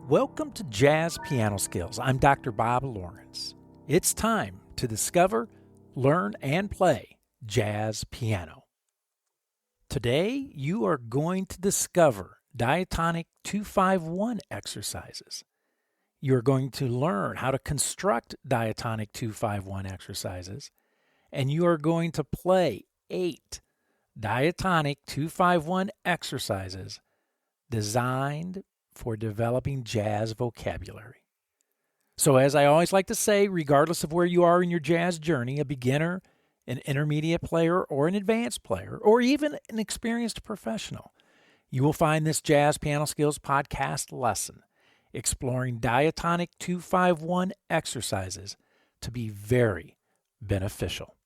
Welcome to Jazz Piano Skills. I'm Dr. Bob Lawrence. It's time to discover, learn, and play jazz piano. Today, you are going to discover Diatonic II-V-I exercises. You're going to learn how to construct Diatonic II-V-I exercises, and you are going to play 8 Diatonic II-V-I exercises designed for developing jazz vocabulary. So as I always like to say, regardless of where you are in your jazz journey, a beginner, an intermediate player, or an advanced player, or even an experienced professional, you will find this Jazz Piano Skills podcast lesson exploring Diatonic II-V-I exercises to be very beneficial.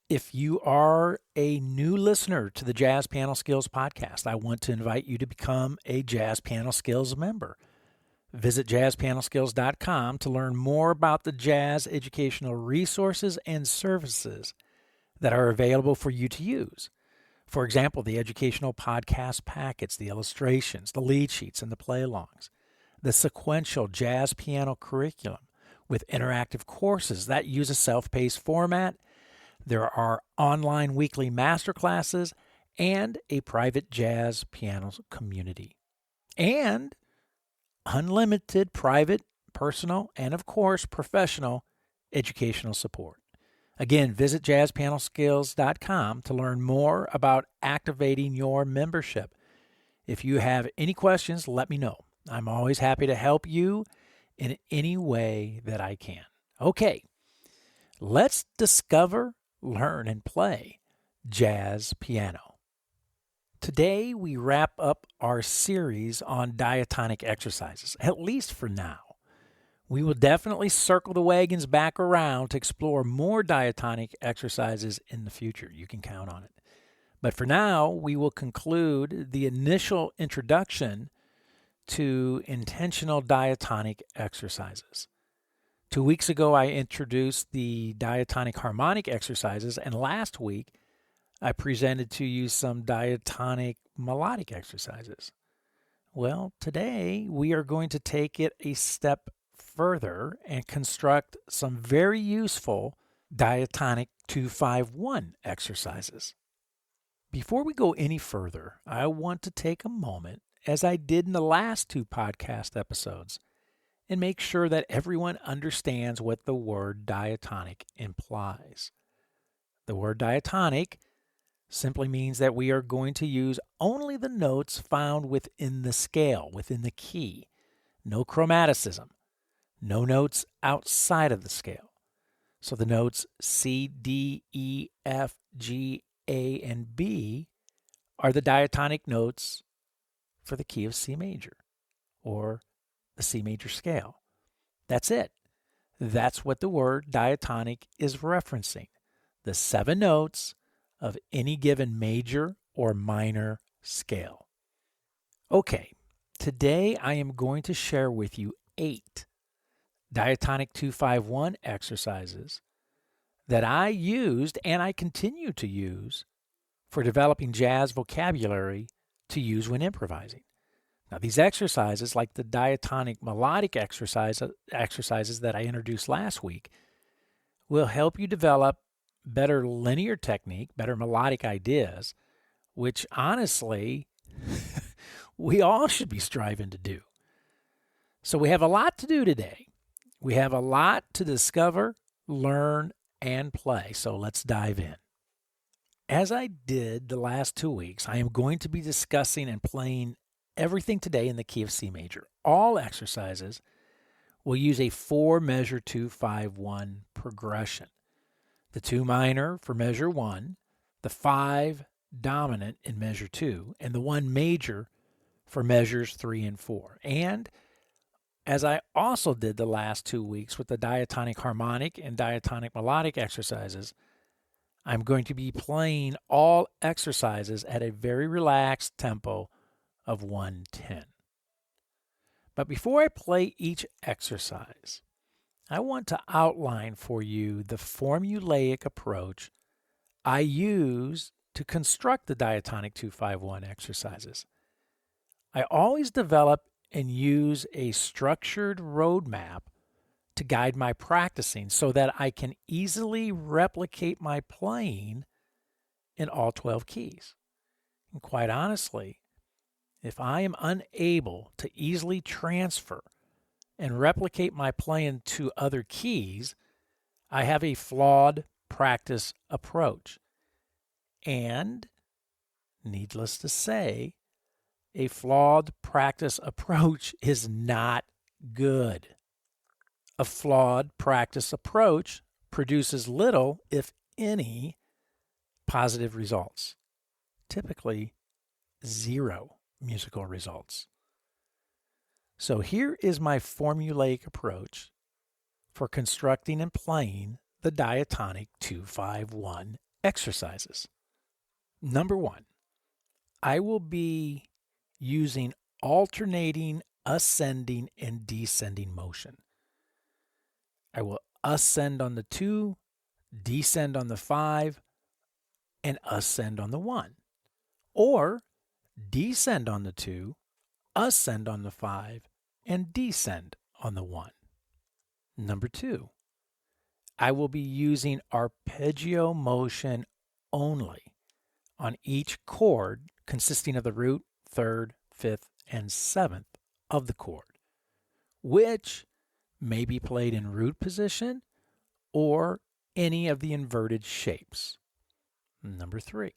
If you are a new listener to the Jazz Piano Skills podcast, I want to invite you to become a Jazz Piano Skills member. Visit JazzPianoSkills.com to learn more about the jazz educational resources and services that are available for you to use. For example, the educational podcast packets, the illustrations, the lead sheets, and the play-alongs, the sequential jazz piano curriculum with interactive courses that use a self-paced format. There are online weekly masterclasses and a private jazz piano community. And unlimited private, personal, and of course, professional educational support. Again, visit JazzPianoSkills.com to learn more about activating your membership. If you have any questions, let me know. I'm always happy to help you in any way that I can. Okay, let's discover, learn, and play jazz piano. Today, we wrap up our series on diatonic exercises, at least for now. We will definitely circle the wagons back around to explore more diatonic exercises in the future. You can count on it. But for now, we will conclude the initial introduction to intentional diatonic exercises. 2 weeks ago, I introduced the diatonic harmonic exercises, and last week, I presented to you some diatonic melodic exercises. Well, today, we are going to take it a step further and construct some very useful Diatonic II-V-I exercises. Before we go any further, I want to take a moment, as I did in the last 2 podcast episodes, and make sure that everyone understands what the word diatonic implies. The word diatonic simply means that we are going to use only the notes found within the scale, within the key. No chromaticism. No notes outside of the scale. So the notes C, D, E, F, G, A, and B are the diatonic notes for the key of C major, or the C major scale. That's it. That's what the word diatonic is referencing. The 7 notes of any given major or minor scale. Okay, today I am going to share with you 8 Diatonic II-V-I exercises that I used and I continue to use for developing jazz vocabulary to use when improvising. Now, these exercises, like the diatonic melodic exercises that I introduced last week, will help you develop better linear technique, better melodic ideas, which honestly, we all should be striving to do. So we have a lot to do today. We have a lot to discover, learn, and play. So let's dive in. As I did the last 2 weeks, I am going to be discussing and playing everything today in the key of C major. All exercises will use a 4-measure II-V-I progression. The 2 minor for measure 1, the 5 dominant in measure 2, and the 1 major for measures 3 and 4. And as I also did the last 2 weeks with the diatonic harmonic and diatonic melodic exercises, I'm going to be playing all exercises at a very relaxed tempo of 110. But before I play each exercise, I want to outline for you the formulaic approach I use to construct the Diatonic II-V-I exercises. I always develop and use a structured roadmap to guide my practicing so that I can easily replicate my playing in all 12 keys. And quite honestly, if I am unable to easily transfer and replicate my playing to other keys, I have a flawed practice approach. And, needless to say, a flawed practice approach is not good. A flawed practice approach produces little, if any, positive results. Typically, zero musical results. So here is my formulaic approach for constructing and playing the Diatonic II-V-I exercises. Number one, I will be using alternating ascending and descending motion. I will ascend on the 2, descend on the 5, and ascend on the 1. Or descend on the 2, ascend on the 5, and descend on the 1. Number 2, I will be using arpeggio motion only on each chord consisting of the root, 3rd, 5th, and 7th of the chord, which may be played in root position or any of the inverted shapes. Number 3,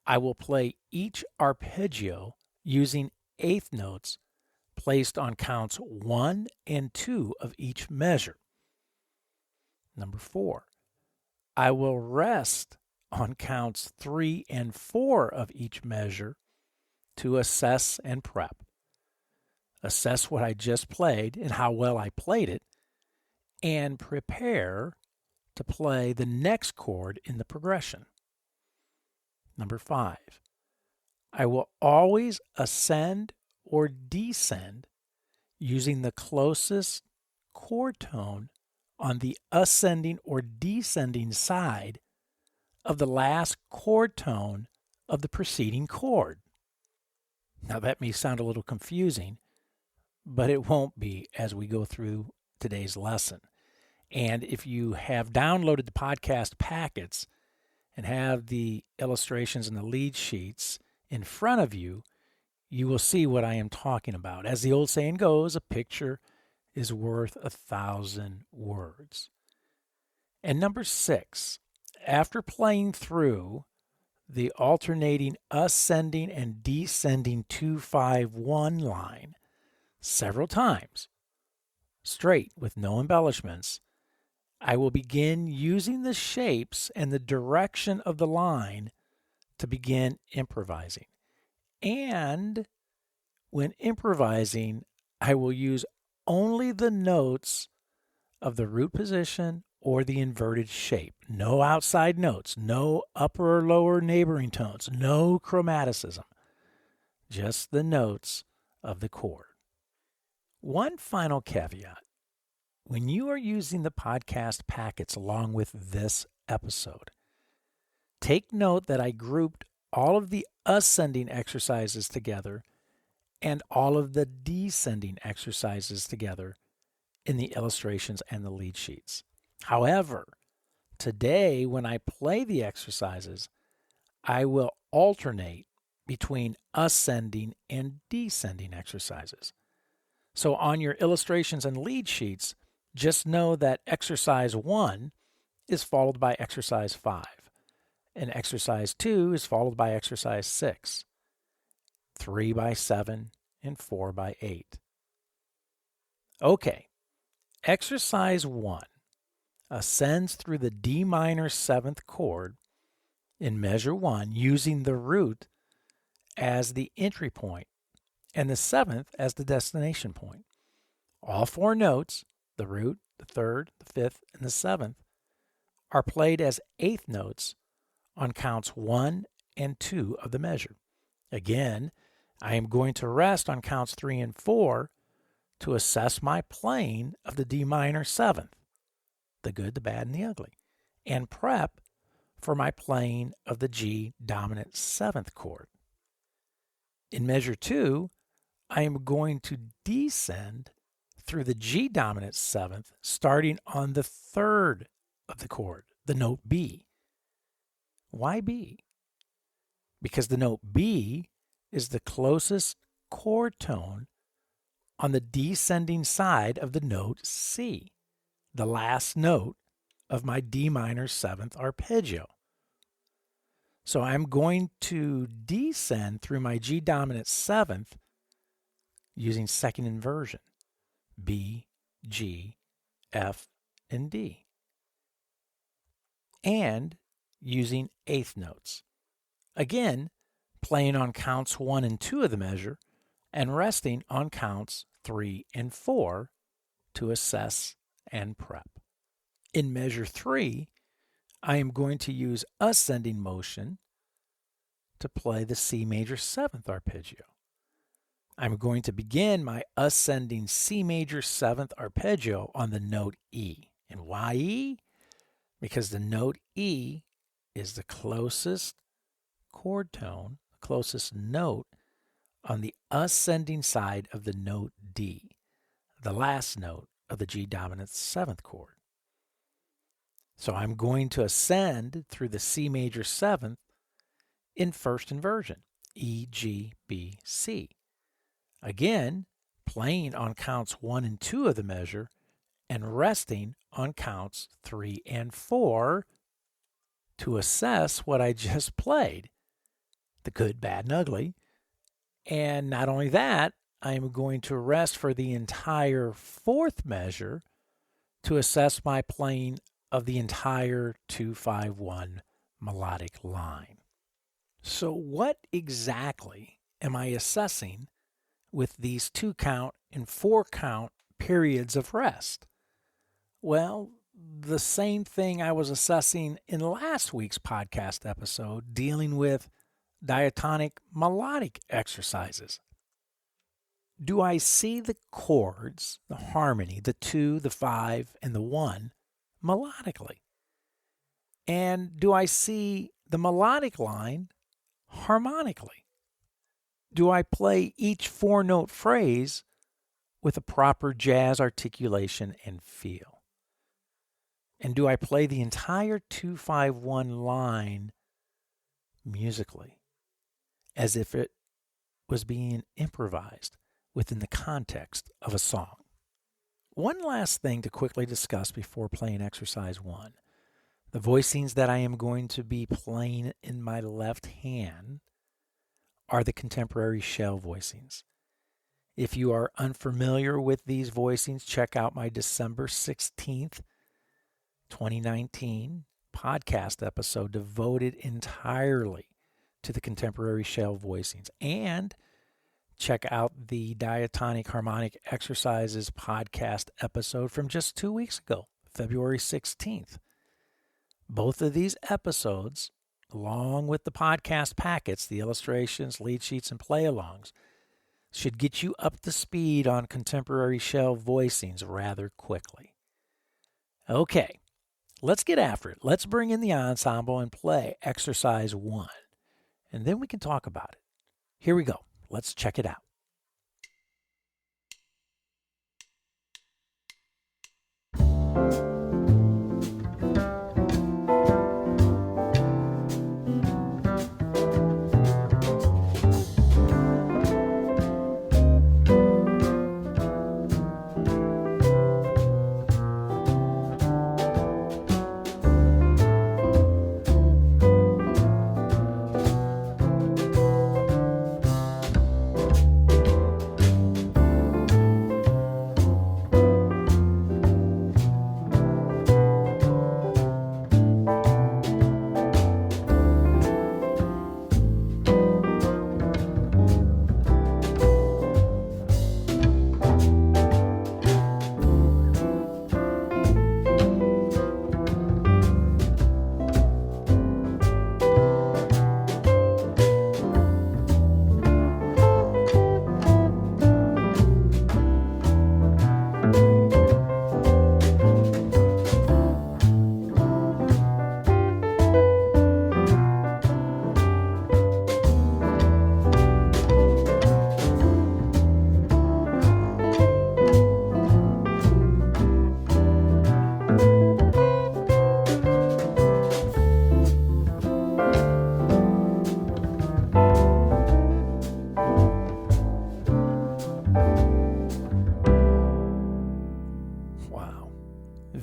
I will play each arpeggio using eighth notes placed on counts 1 and 2 of each measure. Number 4, I will rest on counts 3 and 4 of each measure to assess and prep. Assess what I just played and how well I played it, and prepare to play the next chord in the progression. Number 5, I will always ascend or descend using the closest chord tone on the ascending or descending side of the last chord tone of the preceding chord. Now that may sound a little confusing, but it won't be as we go through today's lesson. And if you have downloaded the podcast packets and have the illustrations and the lead sheets in front of you, you will see what I am talking about. As the old saying goes, a picture is worth 1,000 words. And number 6, after playing through the alternating ascending and descending 2-5-1 line several times, straight with no embellishments, I will begin using the shapes and the direction of the line to begin improvising. And when improvising, I will use only the notes of the root position or the inverted shape. No outside notes, no upper or lower neighboring tones, no chromaticism. Just the notes of the chord. One final caveat. When you are using the podcast packets along with this episode, take note that I grouped all of the ascending exercises together and all of the descending exercises together in the illustrations and the lead sheets. However, today when I play the exercises, I will alternate between ascending and descending exercises. So on your illustrations and lead sheets, just know that exercise 1 is followed by exercise 5, and exercise 2 is followed by exercise 6, 3 by 7, and 4 by 8. Okay, exercise 1 ascends through the D minor 7th chord in measure 1 using the root as the entry point and the 7th as the destination point. All 4 notes, the root, the 3rd, the 5th, and the 7th, are played as eighth notes on counts 1 and 2 of the measure. Again, I am going to rest on counts 3 and 4 to assess my playing of the D minor 7th, the good, the bad, and the ugly, and prep for my playing of the G dominant 7th chord. In measure 2, I am going to descend through the G dominant seventh, starting on the third of the chord, the note B. Why B? Because the note B is the closest chord tone on the descending side of the note C, the last note of my D minor seventh arpeggio. So I'm going to descend through my G dominant seventh using second inversion, B, G, F, and D, and using eighth notes. Again, playing on counts 1 and 2 of the measure and resting on counts 3 and 4 to assess and prep. In measure 3, I am going to use ascending motion to play the C major 7th arpeggio. I'm going to begin my ascending C major 7th arpeggio on the note E. And why E? Because the note E is the closest chord tone, the closest note on the ascending side of the note D, the last note of the G dominant 7th chord. So I'm going to ascend through the C major 7th in first inversion, E, G, B, C. Again, playing on counts 1 and 2 of the measure and resting on counts 3 and 4 to assess what I just played, the good, bad, and ugly. And not only that, I'm going to rest for the entire fourth measure to assess my playing of the entire 2-5-1 melodic line. So what exactly am I assessing with these 2-count and 4-count periods of rest? Well, the same thing I was assessing in last week's podcast episode dealing with diatonic melodic exercises. Do I see the chords, the harmony, the 2, the 5, and the 1 melodically? And do I see the melodic line harmonically? Do I play each 4-note phrase with a proper jazz articulation and feel? And do I play the entire 2-5-1 line musically, as if it was being improvised within the context of a song? One last thing to quickly discuss before playing exercise 1. The voicings that I am going to be playing in my left hand are the contemporary shell voicings. If you are unfamiliar with these voicings, check out my December 16th, 2019 podcast episode devoted entirely to the contemporary shell voicings. And check out the Diatonic Harmonic Exercises podcast episode from just 2 weeks ago, February 16th. Both of these episodes, along with the podcast packets, the illustrations, lead sheets, and play-alongs, should get you up to speed on contemporary shell voicings rather quickly. Okay, let's get after it. Let's bring in the ensemble and play exercise 1, and then we can talk about it. Here we go. Let's check it out.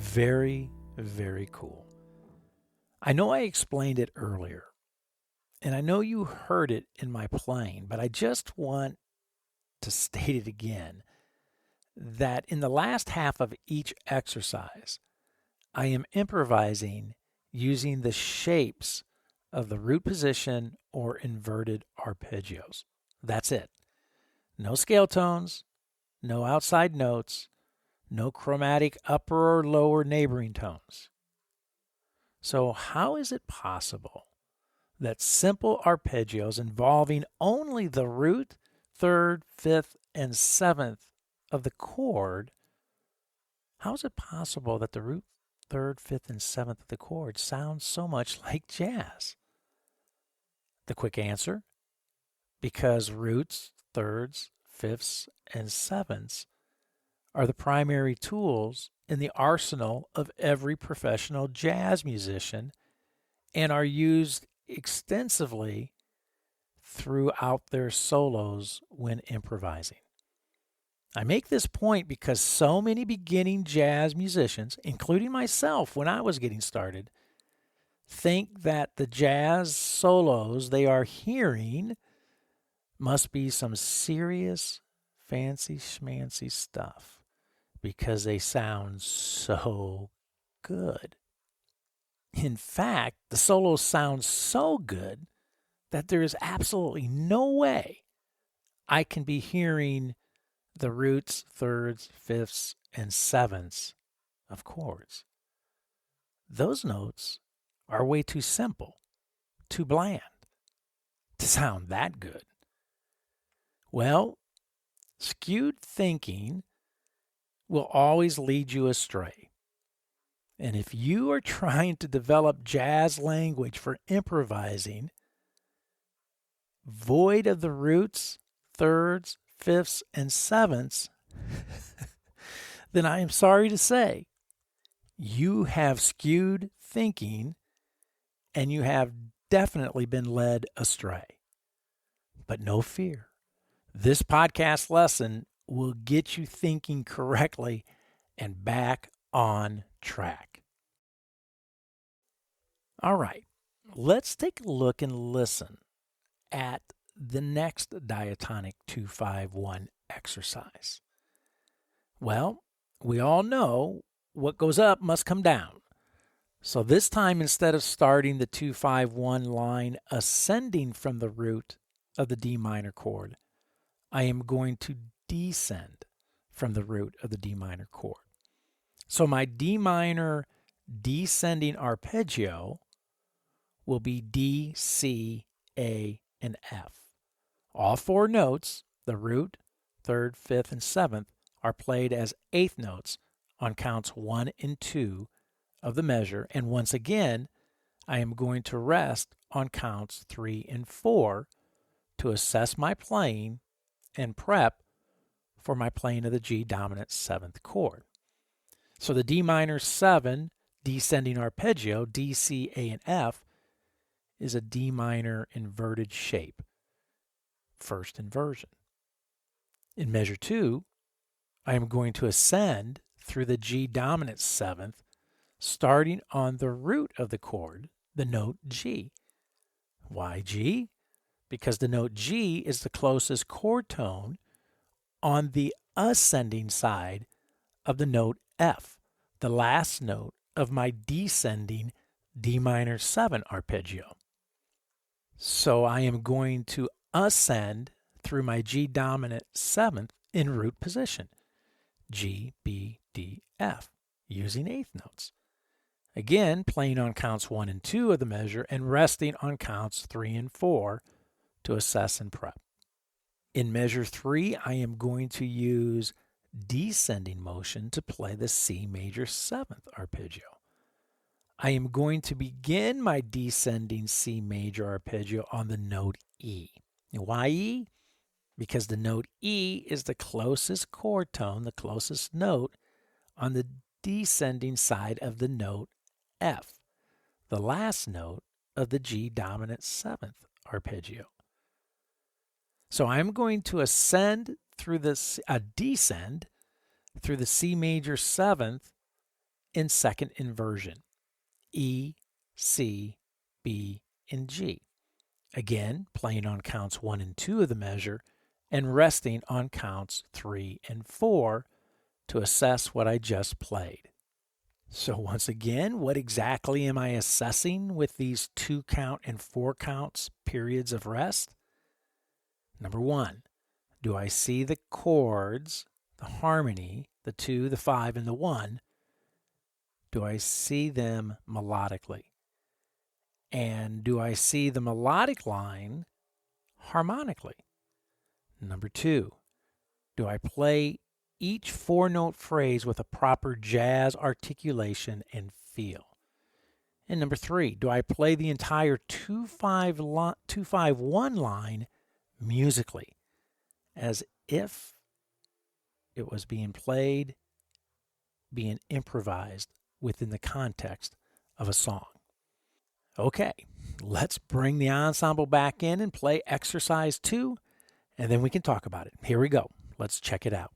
very, very cool. I know I explained it earlier, and I know you heard it in my playing, but I just want to state it again, that in the last half of each exercise, I am improvising using the shapes of the root position or inverted arpeggios. That's it. No scale tones, no outside notes, no chromatic upper or lower neighboring tones. So how is it possible that simple arpeggios involving only the root, third, fifth, and seventh of the chord, how is it possible that the root, third, fifth, and seventh of the chord sound so much like jazz? The quick answer, because roots, thirds, fifths, and sevenths are the primary tools in the arsenal of every professional jazz musician and are used extensively throughout their solos when improvising. I make this point because so many beginning jazz musicians, including myself when I was getting started, think that the jazz solos they are hearing must be some serious, fancy schmancy stuff because they sound so good. In fact, the solos sound so good that there is absolutely no way I can be hearing the roots, thirds, fifths, and sevenths of chords. Those notes are way too simple, too bland to sound that good. Well, skewed thinking will always lead you astray. And if you are trying to develop jazz language for improvising, void of the roots, thirds, fifths, and sevenths, then I am sorry to say, you have skewed thinking and you have definitely been led astray. But no fear. This podcast lesson will get you thinking correctly and back on track. All right, let's take a look and listen at the next Diatonic II-V-I exercise. Well, we all know what goes up must come down. So this time, instead of starting the 2-5-1 line ascending from the root of the D minor chord, I am going to descend from the root of the D minor chord. So my D minor descending arpeggio will be D, C, A, and F. All four notes, the root, third, fifth, and seventh, are played as eighth notes on counts 1 and 2 of the measure. And once again, I am going to rest on counts 3 and 4 to assess my playing and prep for my playing of the G dominant 7th chord. So the D minor 7 descending arpeggio, D, C, A, and F, is a D minor inverted shape. First inversion. In measure 2, I am going to ascend through the G dominant 7th, starting on the root of the chord, the note G. Why G? Because the note G is the closest chord tone on the ascending side of the note F, the last note of my descending D minor 7 arpeggio. So I am going to ascend through my G dominant 7th in root position, G, B, D, F, using eighth notes. Again, playing on counts 1 and 2 of the measure and resting on counts 3 and 4 to assess and prep. In measure 3, I am going to use descending motion to play the C major 7th arpeggio. I am going to begin my descending C major arpeggio on the note E. Why E? Because the note E is the closest chord tone, the closest note on the descending side of the note F, the last note of the G dominant 7th arpeggio. So I'm going to descend through the C major 7th in second inversion, E, C, B, and G. Again, playing on counts 1 and 2 of the measure and resting on counts 3 and 4 to assess what I just played. So once again, what exactly am I assessing with these 2 count and 4 counts periods of rest? Number 1, do I see the chords, the harmony, the 2, the 5, and the 1? Do I see them melodically? And do I see the melodic line harmonically? Number 2, do I play each 4-note phrase with a proper jazz articulation and feel? And number 3, do I play the entire 2-5-1 line musically as if it was being played, being improvised within the context of a song? Okay, let's bring the ensemble back in and play exercise 2, and then we can talk about it. Here we go. Let's check it out.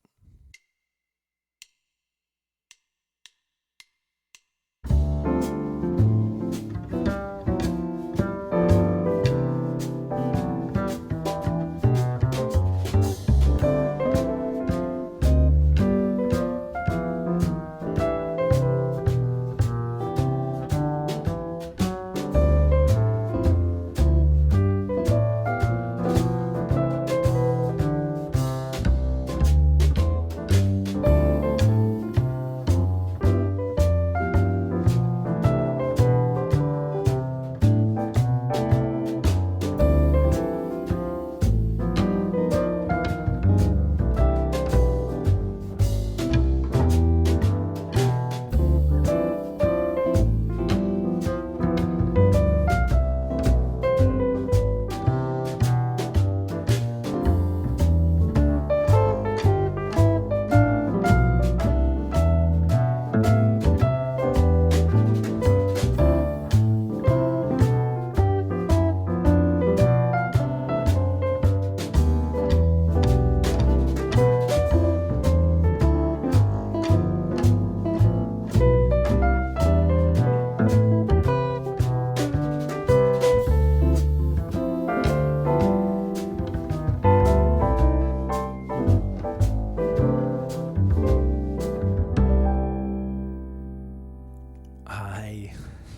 I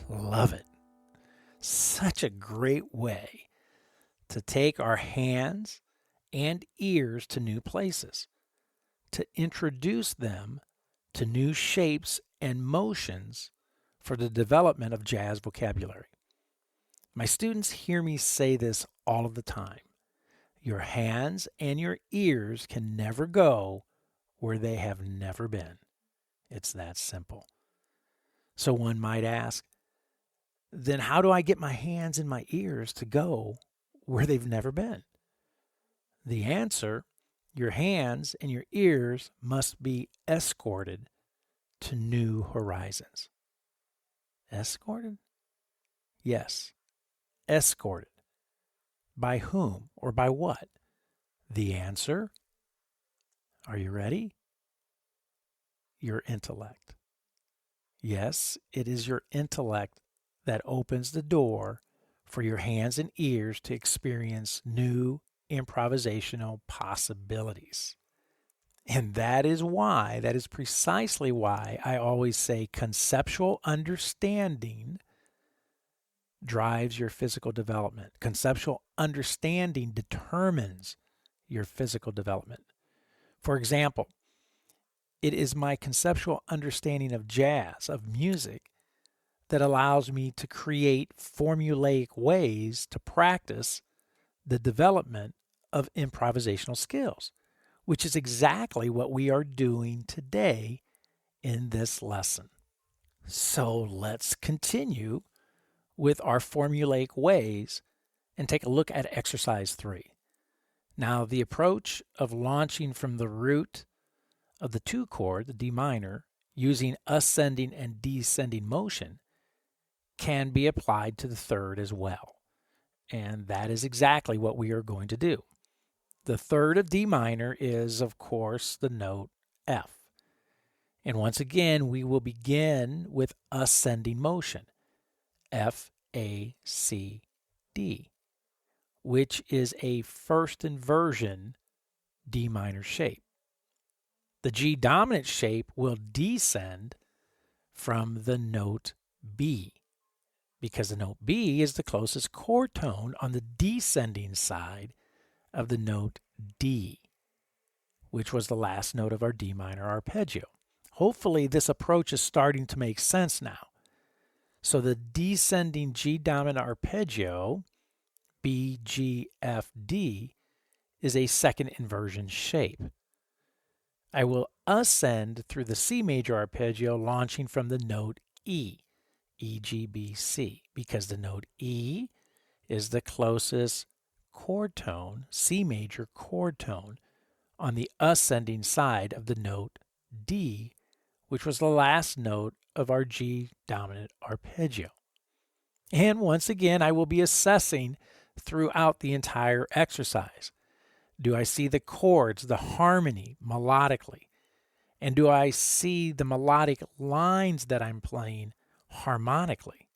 love it. Such a great way to take our hands and ears to new places, to introduce them to new shapes and motions for the development of jazz vocabulary. My students hear me say this all of the time. Your hands and your ears can never go where they have never been. It's that simple. So one might ask, then how do I get my hands and my ears to go where they've never been? The answer, your hands and your ears must be escorted to new horizons. Escorted? Yes, escorted. By whom or by what? The answer, are you ready? Your intellect. Yes, it is your intellect that opens the door for your hands and ears to experience new improvisational possibilities. And that is precisely why I always say conceptual understanding drives your physical development. Conceptual understanding determines your physical development. For example, it is my conceptual understanding of jazz, of music, that allows me to create formulaic ways to practice the development of improvisational skills, which is exactly what we are doing today in this lesson. So let's continue with our formulaic ways and take a look at exercise 3. Now, the approach of launching from the root of the II chord, the D minor, using ascending and descending motion can be applied to the third as well. And that is exactly what we are going to do. The third of D minor is, of course, the note F. And once again, we will begin with ascending motion, F, A, C, D, which is a first inversion D minor shape. The G dominant shape will descend from the note B, because the note B is the closest chord tone on the descending side of the note D, which was the last note of our D minor arpeggio. Hopefully this approach is starting to make sense now. So the descending G dominant arpeggio, B, G, F, D, is a second inversion shape. I will ascend through the C major arpeggio launching from the note E, E, G, B, C, because the note E is the closest chord tone, C major chord tone, on the ascending side of the note D, which was the last note of our G dominant arpeggio. And once again, I will be assessing throughout the entire exercise. Do I see the chords, the harmony melodically? And do I see the melodic lines that I'm playing harmonically?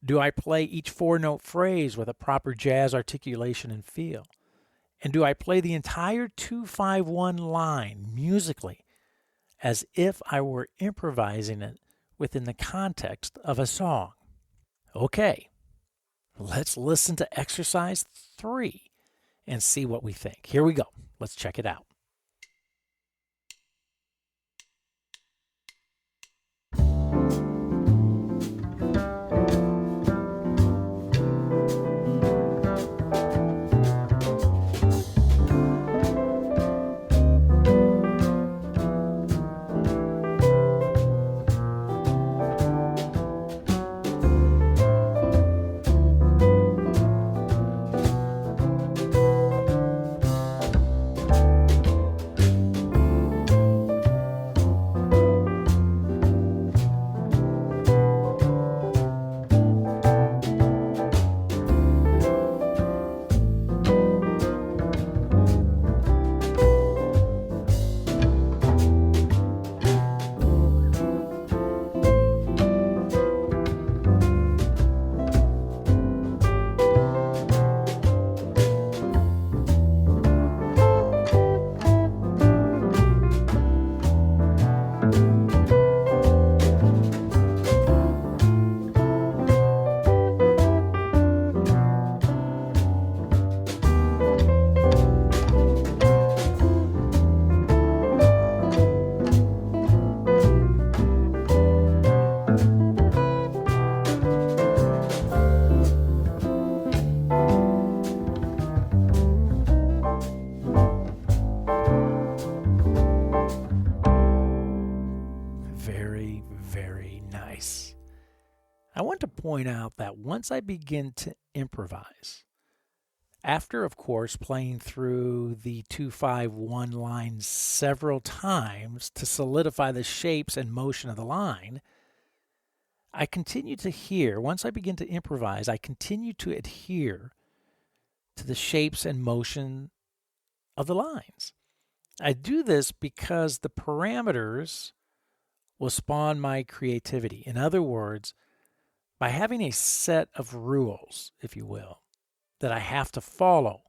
Do I play each four-note phrase with a proper jazz articulation and feel? And do I play the entire 2-5-1 line musically as if I were improvising it within the context of a song? Okay, let's listen to exercise 3 and see what we think. Here we go. Let's check it out. Very nice. I want to point out that once I begin to improvise, after, of course, playing through the 2-5-1 line several times to solidify the shapes and motion of the line, I continue to hear, once I begin to improvise, I continue to adhere to the shapes and motion of the lines. I do this because the parameters will spawn my creativity. In other words, by having a set of rules, if you will, that I have to follow,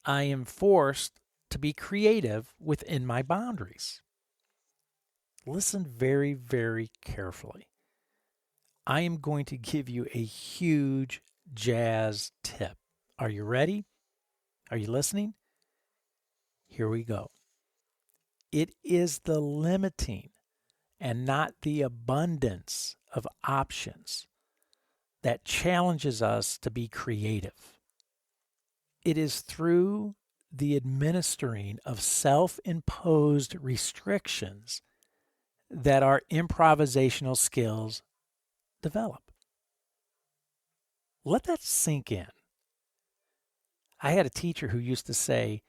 I am forced to be creative within my boundaries. Listen very, very carefully. I am going to give you a huge jazz tip. Are you ready? Are you listening? Here we go. It is the limiting and not the abundance of options that challenges us to be creative. It is through the administering of self-imposed restrictions that our improvisational skills develop. Let that sink in. I had a teacher who used to say,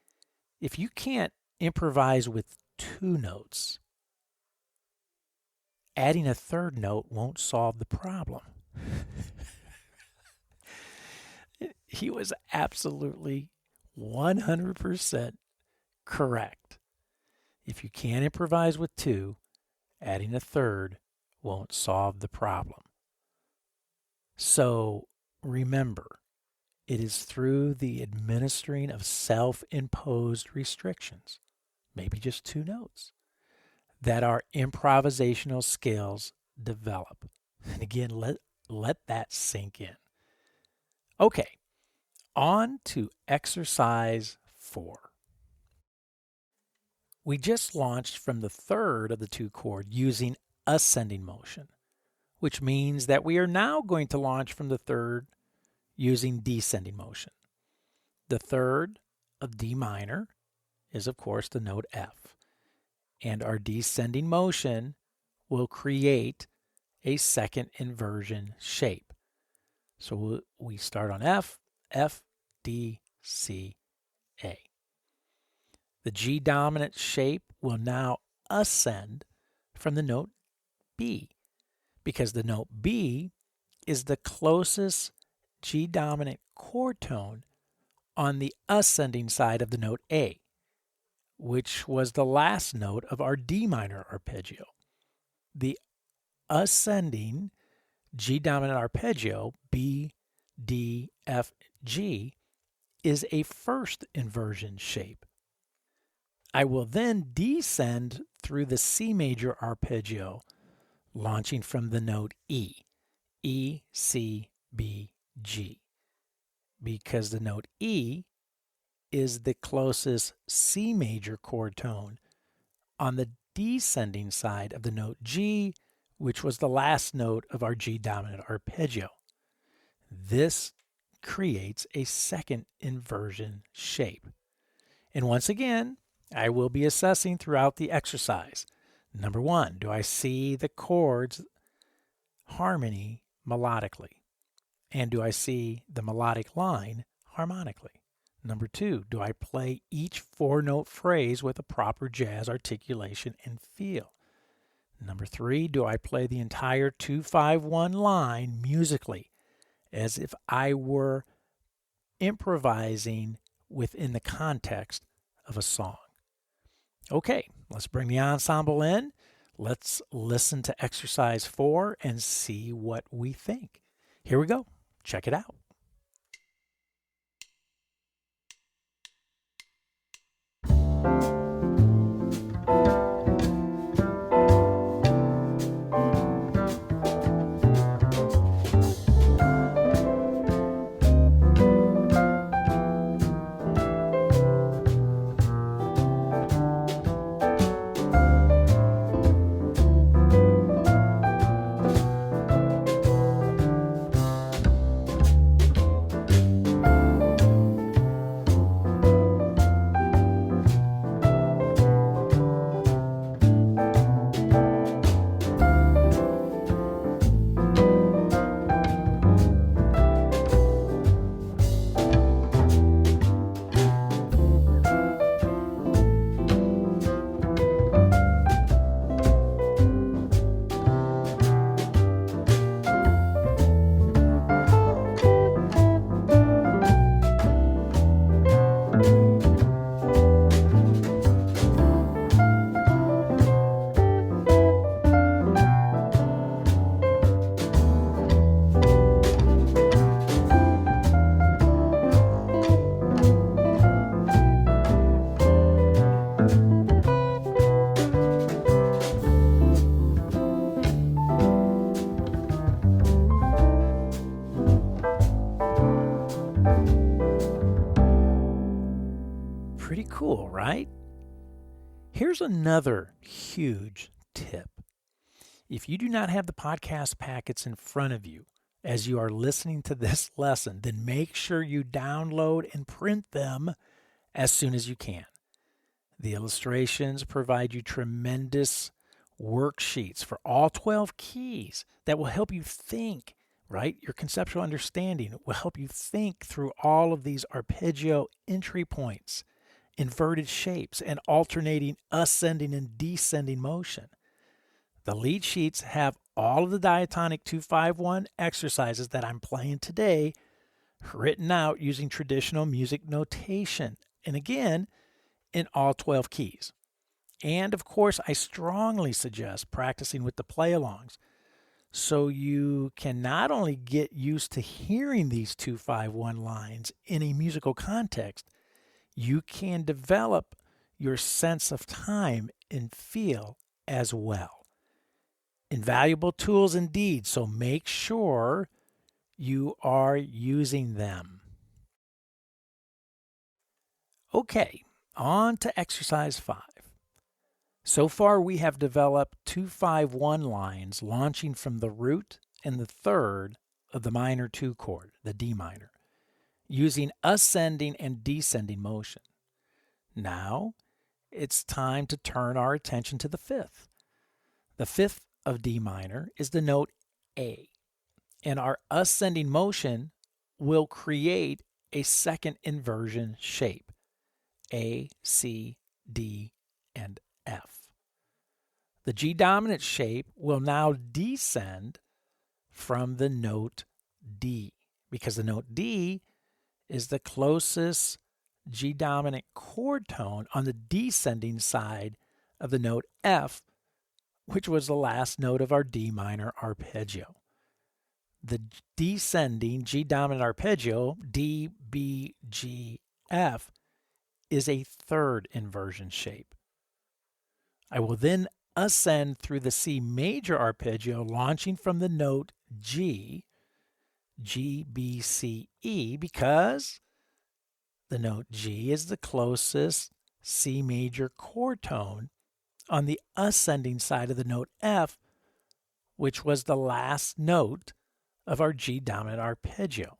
if you can't improvise with 2 notes, adding a 3rd note won't solve the problem. He was absolutely 100% correct. If you can't improvise with 2, adding a third won't solve the problem. So remember, it is through the administering of self-imposed restrictions, maybe just 2 notes, that our improvisational skills develop. And again, let that sink in. Okay, on to exercise 4. We just launched from the third of the 2 chord using ascending motion, which means that we are now going to launch from the third using descending motion. The third of D minor is, of course, the note F, and our descending motion will create a second inversion shape. So we start on F, F, D, C, A. The G dominant shape will now ascend from the note B, because the note B is the closest G dominant chord tone on the ascending side of the note A, which was the last note of our D minor arpeggio. The ascending G dominant arpeggio, B, D, F, G, is a first inversion shape. I will then descend through the C major arpeggio, launching from the note E, E, C, B, G, because the note E is the closest C major chord tone on the descending side of the note G, which was the last note of our G dominant arpeggio. This creates a second inversion shape. And once again, I will be assessing throughout the exercise. Number 1, do I see the chords harmony melodically? And do I see the melodic line harmonically? Number 2, do I play each 4-note phrase with a proper jazz articulation and feel? Number 3, do I play the entire 2-5-1 line musically as if I were improvising within the context of a song? Okay, let's bring the ensemble in. Let's listen to exercise 4 and see what we think. Here we go. Check it out. Pretty cool, right? Here's another huge tip. If you do not have the podcast packets in front of you as you are listening to this lesson, then make sure you download and print them as soon as you can. The illustrations provide you tremendous worksheets for all 12 keys that will help you think, right? Your conceptual understanding will help you think through all of these arpeggio entry points, inverted shapes, and alternating ascending and descending motion. The lead sheets have all of the Diatonic II-V-I exercises that I'm playing today written out using traditional music notation, and again, in all 12 keys. And of course, I strongly suggest practicing with the play-alongs so you can not only get used to hearing these 2-5-1 lines in a musical context, you can develop your sense of time and feel as well. Invaluable tools indeed, so make sure you are using them. Okay, on to exercise 5. So far we have developed 2-5-1 lines launching from the root and the third of the minor 2 chord, the D minor, using ascending and descending motion. Now it's time to turn our attention to the 5th. The 5th of D minor is the note A, and our ascending motion will create a second inversion shape, A, C, D, and F. The G dominant shape will now descend from the note D, because the note D is the closest G dominant chord tone on the descending side of the note F, which was the last note of our D minor arpeggio. The descending G dominant arpeggio, D, B, G, F, is a third inversion shape. I will then ascend through the C major arpeggio, launching from the note G, G, B, C, E, because the note G is the closest C major chord tone on the ascending side of the note F, which was the last note of our G dominant arpeggio.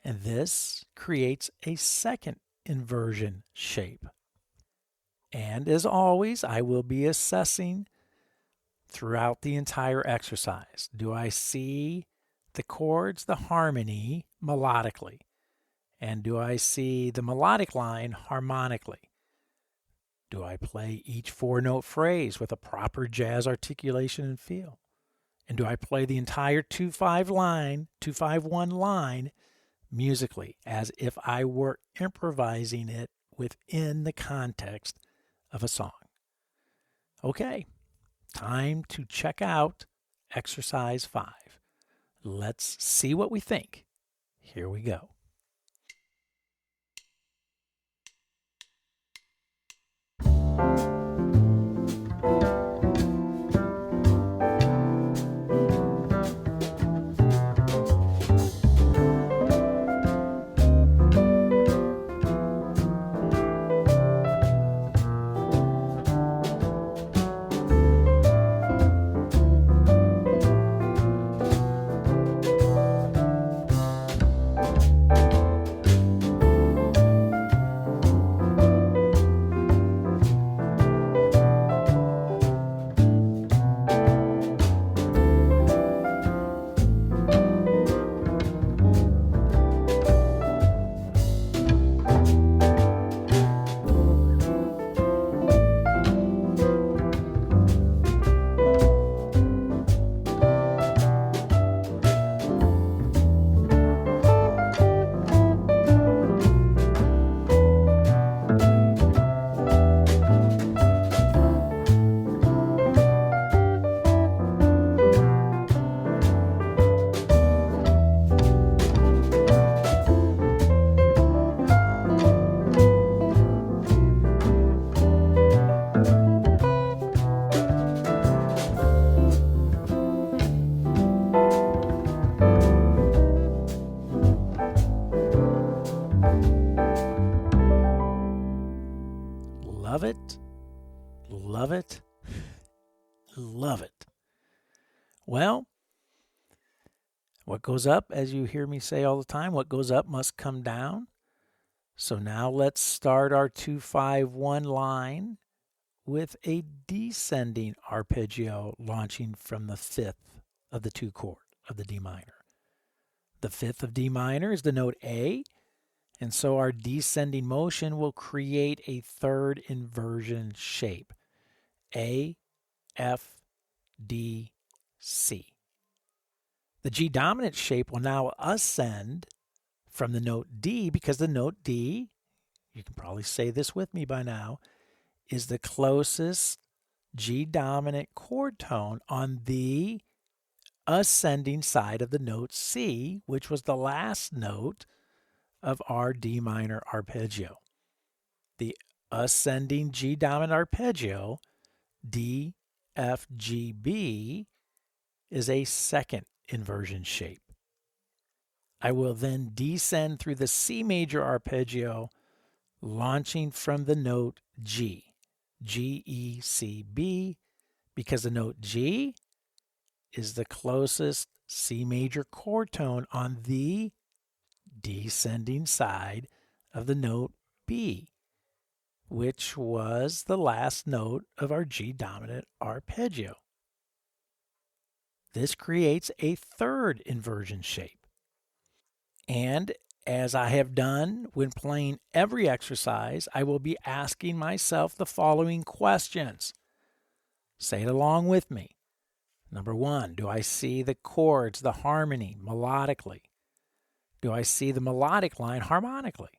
And this creates a second inversion shape. And as always, I will be assessing throughout the entire exercise. Do I see the chords, the harmony, melodically? And do I see the melodic line harmonically? Do I play each 4-note phrase with a proper jazz articulation and feel? And do I play the entire 2-5-1 line musically, as if I were improvising it within the context of a song? Okay, time to check out exercise 5. Let's see what we think. Here we go. Love it, love it, love it. Well, what goes up, as you hear me say all the time, what goes up must come down. So now let's start our 2-5-1 line with a descending arpeggio launching from the 5th of the 2 chord of the D minor. The 5th of D minor is the note A, and so our descending motion will create a third inversion shape, A, F, D, C. The G dominant shape will now ascend from the note D, because the note D, you can probably say this with me by now, is the closest G dominant chord tone on the ascending side of the note C, which was the last note of our D minor arpeggio. The ascending G dominant arpeggio, D, F, G, B, is a second inversion shape. I will then descend through the C major arpeggio, launching from the note G, G, E, C, B, because the note G is the closest C major chord tone on the descending side of the note B, which was the last note of our G dominant arpeggio. This creates a third inversion shape. And as I have done when playing every exercise, I will be asking myself the following questions. Say it along with me. Number 1, do I see the chords, the harmony, melodically? Do I see the melodic line harmonically?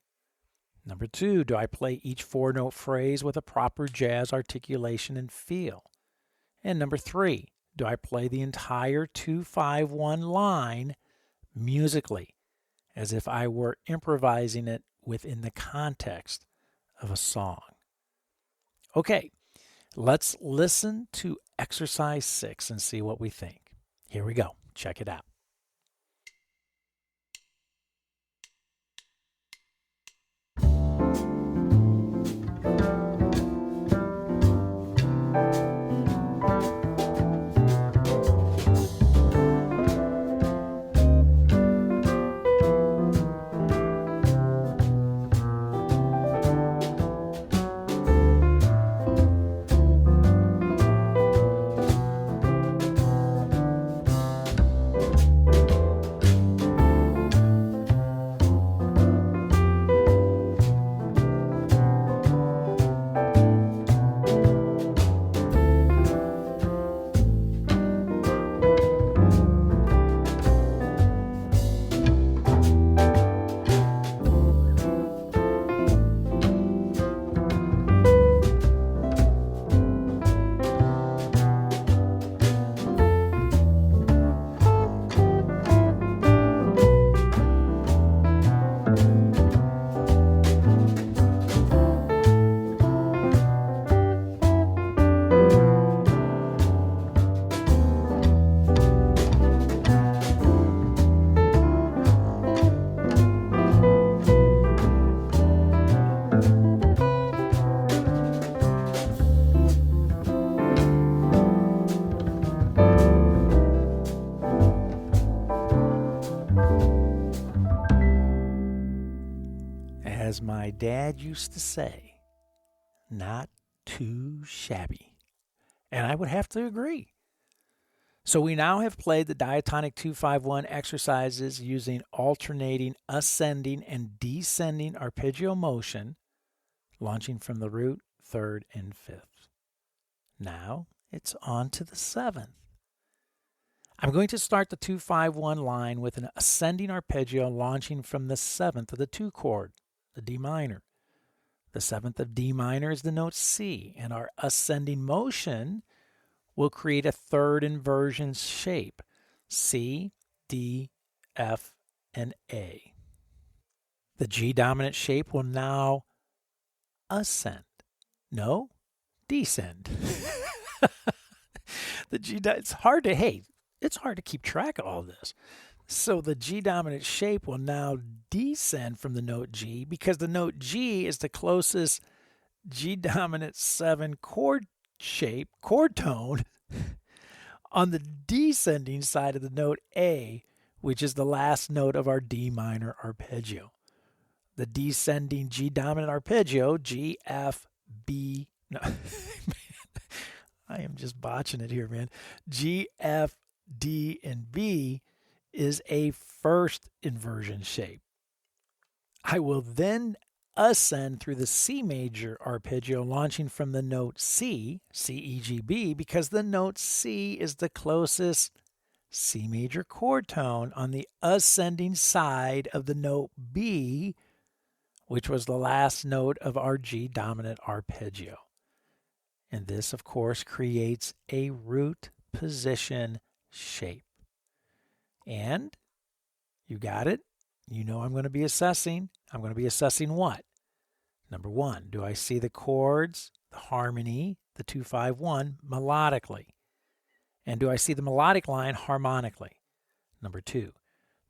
Number 2, do I play each 4-note phrase with a proper jazz articulation and feel? And number 3, do I play the entire 2-5-1 line musically, as if I were improvising it within the context of a song? Okay, let's listen to exercise 6 and see what we think. Here we go. Check it out. As my dad used to say, not too shabby. And I would have to agree. So we now have played the Diatonic II-V-I exercises using alternating ascending and descending arpeggio motion, launching from the root, third, and fifth. Now it's on to the seventh. I'm going to start the 2-5-1 line with an ascending arpeggio launching from the seventh of the II chord, the D minor. The seventh of D minor is the note C, and our ascending motion will create a third inversion shape, C, D, F, and A. The G dominant shape will now ascend. No, descend. It's hard to keep track of all this. So the G dominant shape will now descend from the note G because the note G is the closest G dominant 7 chord tone on the descending side of the note A, which is the last note of our D minor arpeggio. The descending G dominant arpeggio, G, F, B, no, I am just botching it here, man. G, F, D, and B is a first inversion shape. I will then ascend through the C major arpeggio, launching from the note C, C, E, G, B, because the note C is the closest C major chord tone on the ascending side of the note B, which was the last note of our G dominant arpeggio. And this, of course, creates a root position shape. And you got it. You know I'm going to be assessing. I'm going to be assessing what? Number one, do I see the chords, the harmony, the 2-5-1 melodically? And do I see the melodic line harmonically? Number two,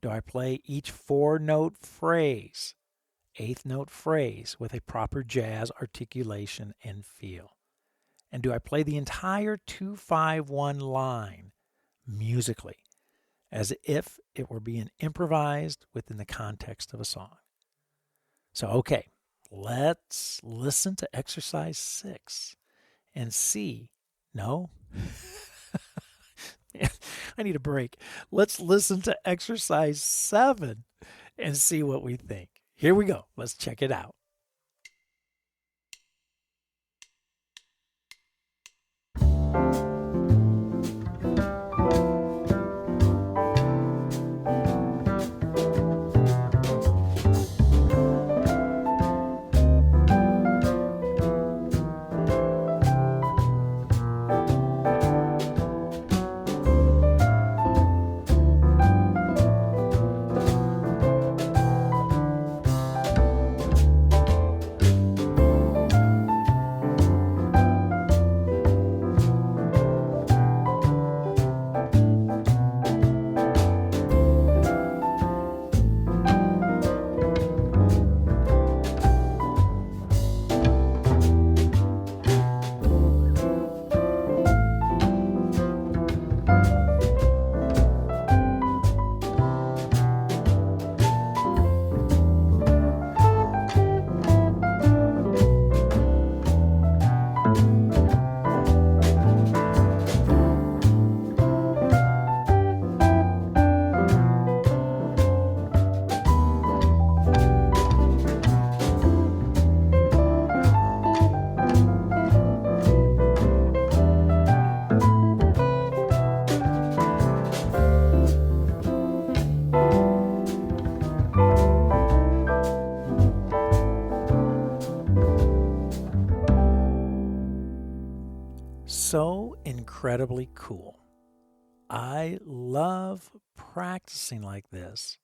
do I play each 4-note phrase, 8th note phrase with a proper jazz articulation and feel? And do I play the entire 2-5-1 line musically, as if it were being improvised within the context of a song? So, okay, let's listen to exercise 6 and see. No? I need a break. Let's listen to exercise 7 and see what we think. Here we go. Let's check it out. So incredibly cool. I love practicing like this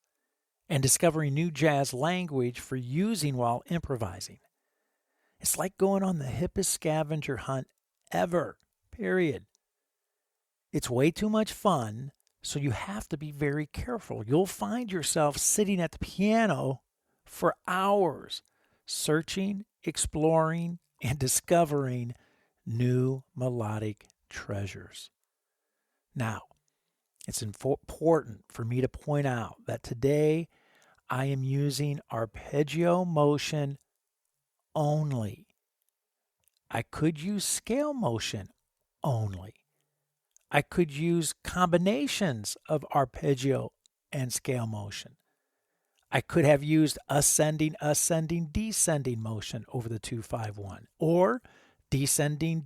and discovering new jazz language for using while improvising. It's like going on the hippest scavenger hunt ever, period. It's way too much fun, so you have to be very careful. You'll find yourself sitting at the piano for hours, searching, exploring, and discovering new melodic treasures. Now, it's important for me to point out that today I am using arpeggio motion only. I could use scale motion only. I could use combinations of arpeggio and scale motion. I could have used ascending, descending motion over the 2-5-1, or descending,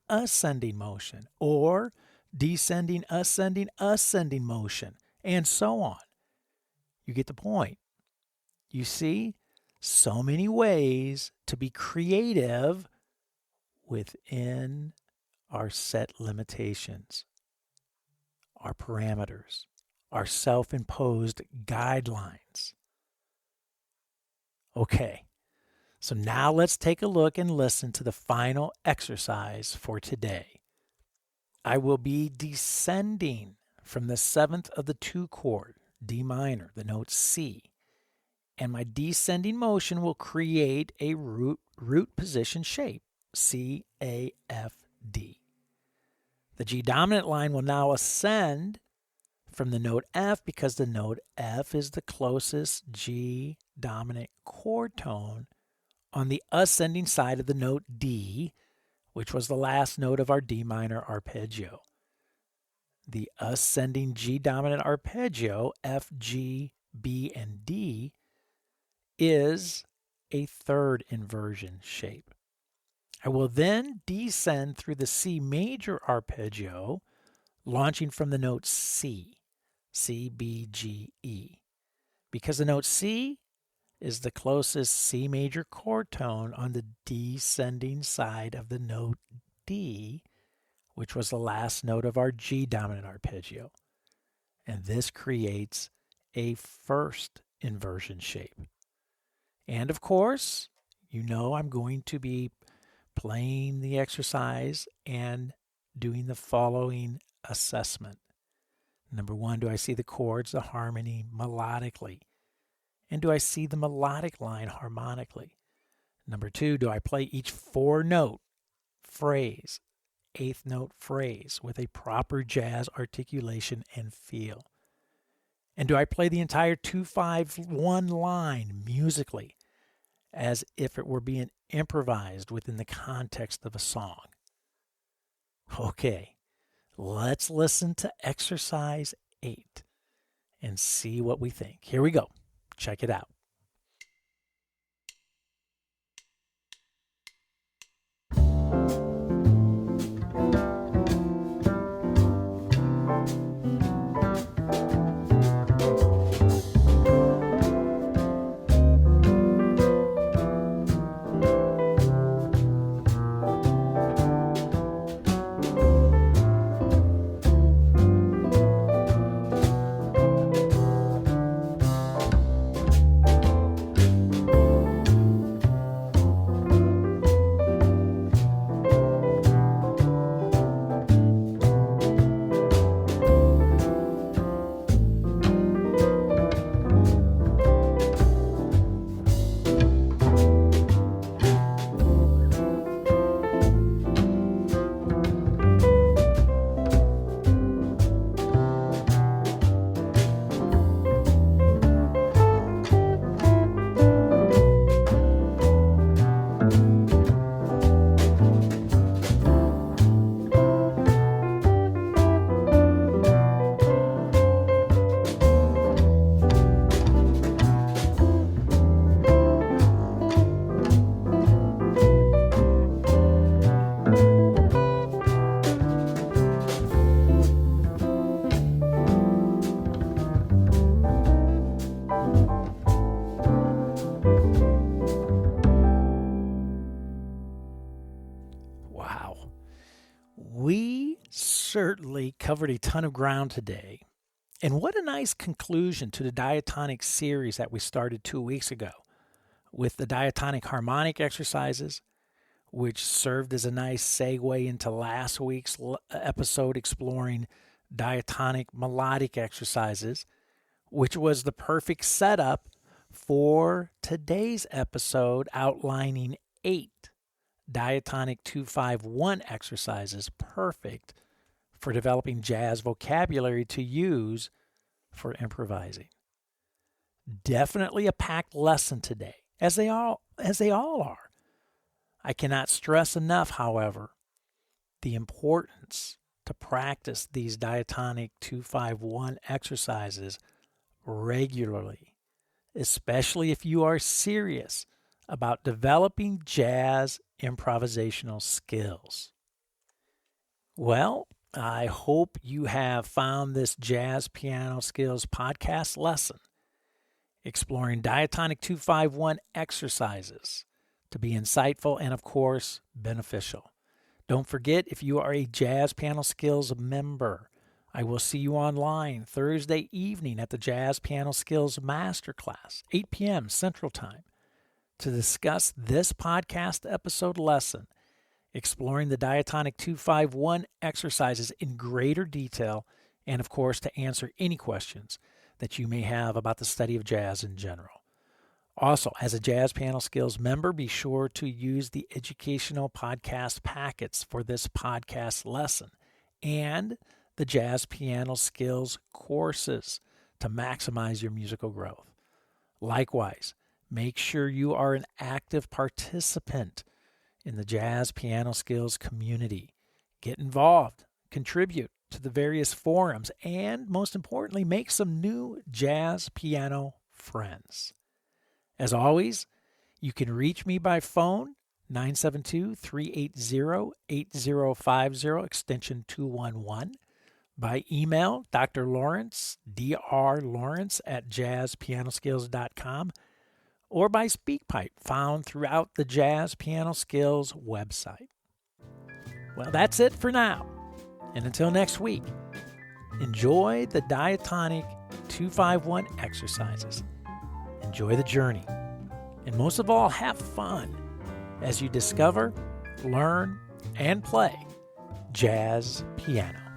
ascending motion, or descending, ascending motion, and so on. You get the point. You see, so many ways to be creative within our set limitations, our parameters, our self-imposed guidelines. Okay. So now let's take a look and listen to the final exercise for today. I will be descending from the 7th of the II chord, D minor, the note C, and my descending motion will create a root position shape, C, A, F, D. The G dominant line will now ascend from the note F because the note F is the closest G dominant chord tone on the ascending side of the note D, which was the last note of our D minor arpeggio. The ascending G dominant arpeggio, F, G, B, and D, is a third inversion shape. I will then descend through the C major arpeggio, launching from the note C, C, B, G, E. Because the note C is the closest C major chord tone on the descending side of the note D, which was the last note of our G dominant arpeggio. And this creates a first inversion shape. And of course, you know I'm going to be playing the exercise and doing the following assessment. Number one, do I see the chords, the harmony melodically? And do I see the melodic line harmonically? Number two, do I play each 4-note phrase, 8th note phrase with a proper jazz articulation and feel? And do I play the entire 2-5-1 line musically as if it were being improvised within the context of a song? Okay, let's listen to exercise 8 and see what we think. Here we go. Check it out. Wow. We certainly covered a ton of ground today. And what a nice conclusion to the diatonic series that we started 2 weeks ago with the diatonic harmonic exercises, which served as a nice segue into last week's episode exploring diatonic melodic exercises, which was the perfect setup for today's episode outlining 8 Diatonic II-V-I exercises, perfect for developing jazz vocabulary to use for improvising. Definitely a packed lesson today, as they all are. I cannot stress enough, however, the importance to practice these diatonic II-V-I exercises regularly, especially if you are serious about developing jazz improvisational skills. Well, I hope you have found this Jazz Piano Skills podcast lesson exploring diatonic II-V-I exercises to be insightful and, of course, beneficial. Don't forget, if you are a Jazz Piano Skills member, I will see you online Thursday evening at the Jazz Piano Skills Masterclass, 8 p.m. Central Time, to discuss this podcast episode lesson, exploring the diatonic II-V-I exercises in greater detail, and of course to answer any questions that you may have about the study of jazz in general. Also, as a Jazz Piano Skills member, be sure to use the educational podcast packets for this podcast lesson and the Jazz Piano Skills courses to maximize your musical growth. Likewise, make sure you are an active participant in the Jazz Piano Skills community. Get involved, contribute to the various forums, and most importantly, make some new jazz piano friends. As always, you can reach me by phone, 972-380-8050, extension 211, by email, Dr. Lawrence, drlawrence at jazzpianoskills.com, or by SpeakPipe, found throughout the Jazz Piano Skills website. Well, that's it for now. And until next week, enjoy the Diatonic II-V-I Exercises. Enjoy the journey. And most of all, have fun as you discover, learn, and play jazz piano.